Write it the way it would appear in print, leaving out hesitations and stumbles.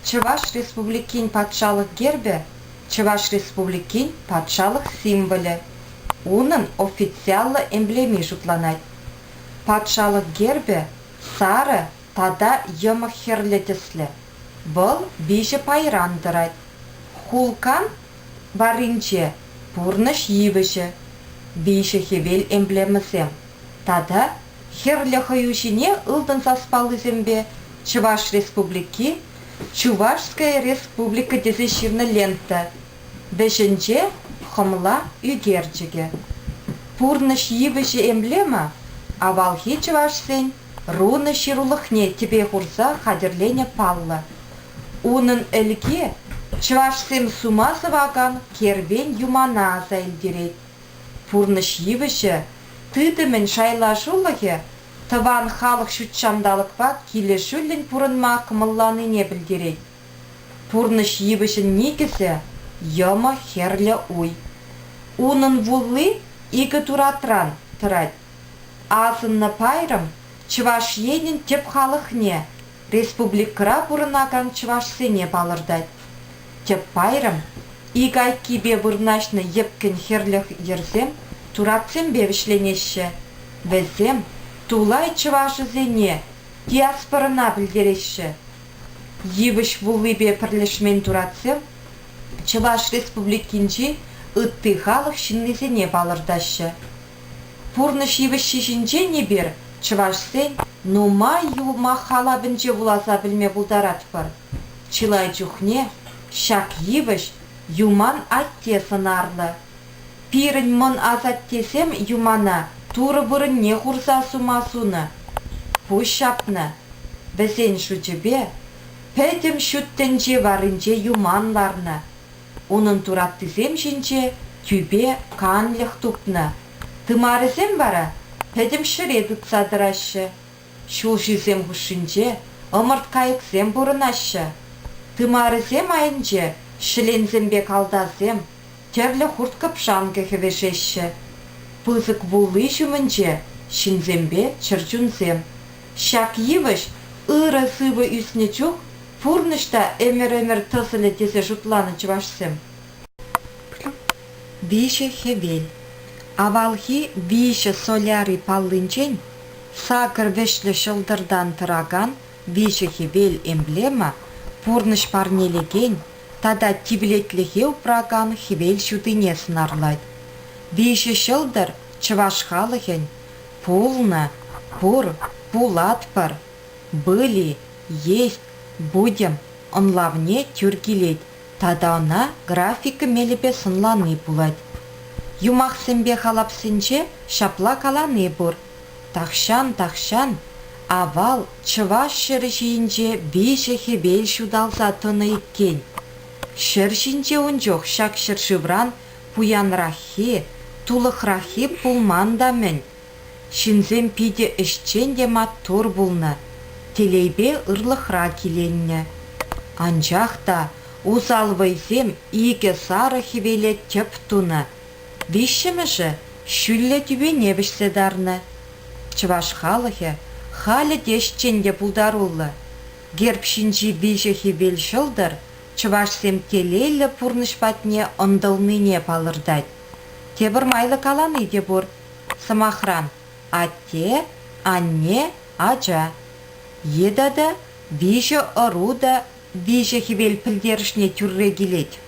Чуваш Республикин патшалық гербе, Чуваш Республикин патшалық символы. Унын официалы эмблеми жұтланайды. Патшалық гербе сары тада йымы херлетіслі. Бұл бейші пайрандырайды. Хулкан баринче пурныш йивіші. Бейші хевел эмблемізем. Тада херлі хаюшине ылдын саспалызембе Чуваш Республики Чувашская Республика дезеширны лента. Бешінче хымла үгерчіге. Пурныш йивіші эмблема авалхи Чувашсен руны ширулықне тебе хурса хадерлене палла. Унын әлге Чувашсем сумасы ваган кербен юмана азайлдерет. Пурныш йивіші тыдымен шайлашулығы тыван халық шүтшамдалықпа келешулін пурынма кымылланы не білдерет. Пурныш йивішін негізі йымы херлі уй. Унын вуллы игі туратран тұрад. Азынны пайрым Чуваш енін теп халықне республикыра бұрынаган Чувашсене балырдайды. Теп пайрым игай кибе вырнашны епкен херліх ерзем туратсем бевішленеші. Везем тулай Чувашы зене диаспорына білдереші. Йивіш вуллыбе пірлішмен туратсем Чуваш республикинчи ытты халық шиннезене балырдашы. Пурныш йивіш шишінче не бер Чувашсен нума юлма халабынче вуласа білме бұлдарат бар. Чилай чухне шак йивіш юман атте сынарлы. Пирін мын азаттесем юмана туры бұрын не хурса сумасуны. Пу шапны. Бізен шучыбе пәдім шүттінче варынче юманларны. Onun turattысем шинче тюбе канлық тупны. Тымарызем бара пәдім шыре тұтсадырашы. Шулшызем хұшынче ымырт кайықсем бұрынашы. Тымарызем айынче шылензембе калдазем терлі хұрт кыпшанғы хевешеші. Пызык вулы жүмінче шинзембе чырчунзем. Шак йывыш ыры сывы үсіне чук пурнышта эмер-эмер тысылы тесе жұтланы Чувашсем. Више хевел. Авалхи више соляри паллынчен сакыр вешлі шылдырдан тұраган више хевел эмблема пурныш парнелеген тада тивлетліге упраган хевел шутыне сынарлайды. Више шылдыр Чуваш халыхен пулны, пур, пулатпыр, были, есть, будем, онлавне тюркилет, тада она графика мелепе сынланы булать. Юмахсембе халапсенче шапла каланы бур. Тахшан, авал Чуваш шырышинче бейші хебел шудалса тыны иккен. Шыршинче ончок шак шыршывран пуянрахи, тулықрахи пулманда мен. Шинзем пиде ішчен де маттур булны. Телейбе ырлықра келенне. Анчақта узалвайзем иге сары хевеле теп туны. Вишіміші шүлле түбе небішседарны. Чуваш халығы халі дешченде бұлдарулы. Гербшінчі виші хевел шылдыр Чувашсем телейлі пурнышпатне ондылныне палырдайды. Тебір майлы каланы де бұр. Самахран атте, анне, ажа. Едада виші ыруда виші хевел пілдерішне түрре келеді.